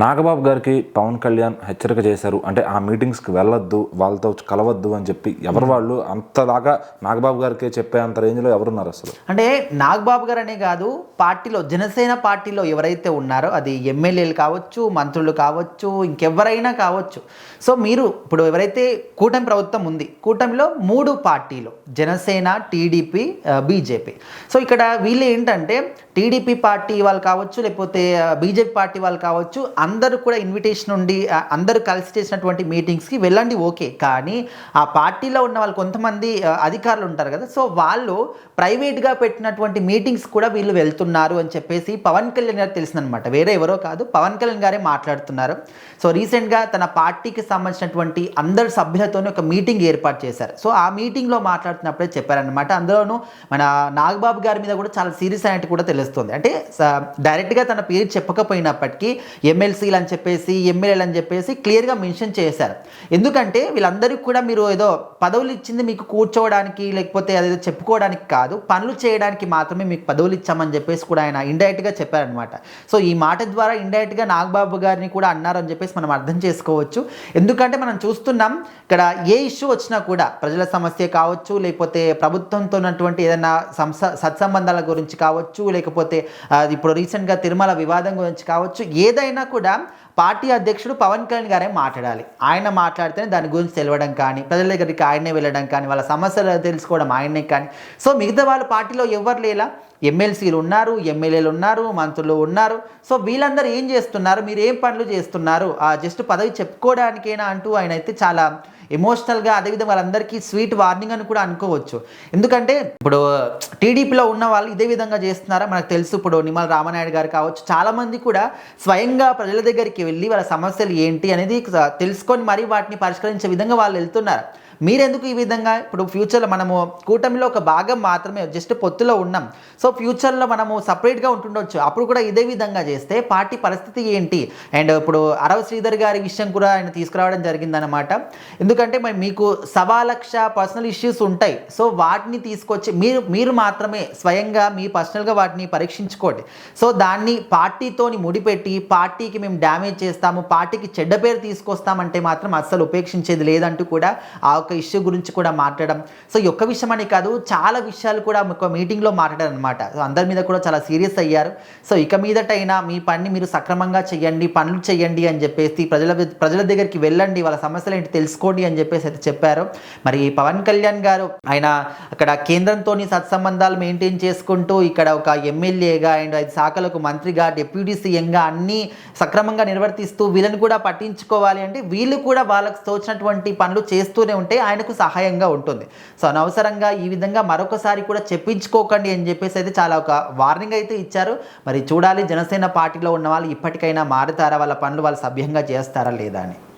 నాగబాబు గారికి పవన్ కళ్యాణ్ హెచ్చరిక చేశారు. అంటే ఆ మీటింగ్స్కి వెళ్ళొద్దు, వాళ్ళతో కలవద్దు అని చెప్పి ఎవరు వాళ్ళు అంతలాగా నాగబాబు గారికే చెప్పే అంత రేంజ్లో ఎవరున్నారు అసలు? అంటే నాగబాబు గారు అనే కాదు, పార్టీలో జనసేన పార్టీలో ఎవరైతే ఉన్నారో అది ఎమ్మెల్యేలు కావచ్చు, మంత్రులు కావచ్చు, ఇంకెవరైనా కావచ్చు. సో మీరు ఇప్పుడు ఎవరైతే కూటమి ప్రభుత్వం ఉంది, కూటమిలో 3 పార్టీలు జనసేన, టీడీపీ, బీజేపీ. సో ఇక్కడ వీళ్ళు ఏంటంటే టీడీపీ పార్టీ వాళ్ళు కావచ్చు, లేకపోతే బీజేపీ పార్టీ వాళ్ళు కావచ్చు, అందరూ కూడా ఇన్విటేషన్ ఉండి అందరూ కలిసి చేసినటువంటి మీటింగ్స్కి వెళ్ళండి, ఓకే. కానీ ఆ పార్టీలో ఉన్న వాళ్ళు కొంతమంది అధికారులు ఉంటారు కదా, సో వాళ్ళు ప్రైవేట్గా పెట్టినటువంటి మీటింగ్స్ కూడా వీళ్ళు వెళ్తున్నారు అని చెప్పేసి పవన్ కళ్యాణ్ గారికి తెలిసిందనమాట. వేరే ఎవరో కాదు, పవన్ కళ్యాణ్ గారే మాట్లాడుతున్నారు. సో రీసెంట్గా తన పార్టీకి సంబంధించినటువంటి అందరు సభ్యులతోనే ఒక మీటింగ్ ఏర్పాటు చేశారు. సో ఆ మీటింగ్లో మాట్లాడుతున్నప్పుడే చెప్పారనమాట. అందులోనూ మన నాగబాబు గారి మీద కూడా చాలా సీరియస్ అయినట్టు కూడా తెలుస్తుంది. అంటే డైరెక్ట్గా తన పేరు చెప్పకపోయినప్పటికీ ఎమ్మెల్సీలు అని చెప్పేసి, ఎమ్మెల్యేలు అని చెప్పేసి క్లియర్గా మెన్షన్ చేశారు. ఎందుకంటే వీళ్ళందరికీ కూడా మీరు ఏదో పదవులు ఇచ్చింది మీకు కూర్చోవడానికి, లేకపోతే అదేదో చెప్పుకోవడానికి కాదు, పనులు చేయడానికి మాత్రమే మీకు పదవులు ఇచ్చామని చెప్పేసి కూడా ఆయన ఇండైరెక్ట్గా చెప్పారనమాట. సో ఈ మాట ద్వారా ఇండైరెక్ట్గా నాగబాబు గారిని కూడా అన్నారు అని చెప్పేసి మనం అర్థం చేసుకోవచ్చు. ఎందుకంటే మనం చూస్తున్నాం ఇక్కడ ఏ ఇష్యూ వచ్చినా కూడా ప్రజల సమస్య కావచ్చు, లేకపోతే ప్రభుత్వంతో ఉన్నటువంటి ఏదైనా సత్సంబంధాల గురించి కావచ్చు, లేకపోతే ఇప్పుడు రీసెంట్గా తిరుమల వివాదం గురించి కావచ్చు, ఏదైనా కూడా పార్టీ అధ్యక్షుడు పవన్ కళ్యాణ్ గారే మాట్లాడాలి. ఆయన మాట్లాడితేనే దాని గురించి తెలవడం కానీ, ప్రజల దగ్గరికి ఆయనే వెళ్ళడం కానీ, వాళ్ళ సమస్యలు తెలుసుకోవడం ఆయనే కానీ. సో మిగతా వాళ్ళ పార్టీలో ఎవరు లేలా, ఎమ్మెల్సీలు ఉన్నారు, ఎమ్మెల్యేలు ఉన్నారు, మంత్రులు ఉన్నారు. సో వీళ్ళందరూ ఏం చేస్తున్నారు, మీరు ఏం పనులు చేస్తున్నారు, జస్ట్ పదవి చెప్పుకోవడానికైనా అంటూ ఆయన అయితే చాలా ఎమోషనల్గా, అదేవిధంగా వాళ్ళందరికీ స్వీట్ వార్నింగ్ అని కూడా అనుకోవచ్చు. ఎందుకంటే ఇప్పుడు టీడీపీలో ఉన్న వాళ్ళు ఇదే విధంగా చేస్తున్నారా మనకు తెలుసు. ఇప్పుడు నిమ్మల రామనాయుడు గారు కావచ్చు, చాలామంది కూడా స్వయంగా ప్రజల దగ్గరికి వెళ్ళి వాళ్ళ సమస్యలు ఏంటి అనేది తెలుసుకొని మరీ వాటిని పరిష్కరించే విధంగా వాళ్ళు వెళ్తున్నారు. మీరెందుకు ఈ విధంగా? ఇప్పుడు ఫ్యూచర్లో మనము కూటమిలో ఒక భాగం మాత్రమే, జస్ట్ పొత్తులో ఉన్నాం. సో ఫ్యూచర్లో మనము సపరేట్గా ఉంటుండొచ్చు. అప్పుడు కూడా ఇదే విధంగా చేస్తే పార్టీ పరిస్థితి ఏంటి? అండ్ ఇప్పుడు అరవ శ్రీధర్ గారి విషయం కూడా ఆయన తీసుకురావడం జరిగిందనమాట. ఎందుకంటే మీకు 1,00,000 పర్సనల్ ఇష్యూస్ ఉంటాయి. సో వాటిని తీసుకొచ్చి మీరు మాత్రమే స్వయంగా మీ పర్సనల్గా వాటిని పరీక్షించుకోండి. సో దాన్ని పార్టీతోని ముడిపెట్టి పార్టీకి మేము డ్యామేజ్ చేస్తాము, పార్టీకి చెడ్డ పేరు తీసుకొస్తామంటే మాత్రం అస్సలు ఉపేక్షించేది లేదంటూ కూడా ఆ ఇష్యూ గురించి కూడా మాట్లాడడం. సో ఈ ఒక్క విషయం అని కాదు, చాలా విషయాలు కూడా ఒక మీటింగ్లో మాట్లాడారు అనమాట. సో అందరి మీద కూడా చాలా సీరియస్ అయ్యారు. సో ఇక మీదటైనా మీ పని మీరు సక్రమంగా చేయండి, పనులు చేయండి అని చెప్పేసి, ప్రజల దగ్గరికి వెళ్ళండి, వాళ్ళ సమస్యలు ఏంటి తెలుసుకోండి అని చెప్పేసి అయితే చెప్పారు. మరి పవన్ కళ్యాణ్ గారు ఆయన అక్కడ కేంద్రంతో సత్సంబంధాలు మెయింటైన్ చేసుకుంటూ ఇక్కడ ఒక ఎమ్మెల్యేగా అండ్ 5 శాఖలకు మంత్రిగా, డిప్యూటీ సీఎంగా అన్నీ సక్రమంగా నిర్వర్తిస్తూ వీళ్ళని కూడా పట్టించుకోవాలి అంటే వీళ్ళు కూడా వాళ్ళకు తోచినటువంటి పనులు చేస్తూనే ఉంటే ఆయనకు సహాయంగా ఉంటుంది. సో అనవసరంగా ఈ విధంగా మరొకసారి కూడా చెప్పించుకోకండి అని చెప్పేసి అయితే చాలా ఒక వార్నింగ్ అయితే ఇచ్చారు. మరి చూడాలి జనసేన పార్టీలో ఉన్న వాళ్ళు ఇప్పటికైనా మారుతారా, వాళ్ళ పనులు వాళ్ళు సభ్యంగా చేస్తారా లేదా అని.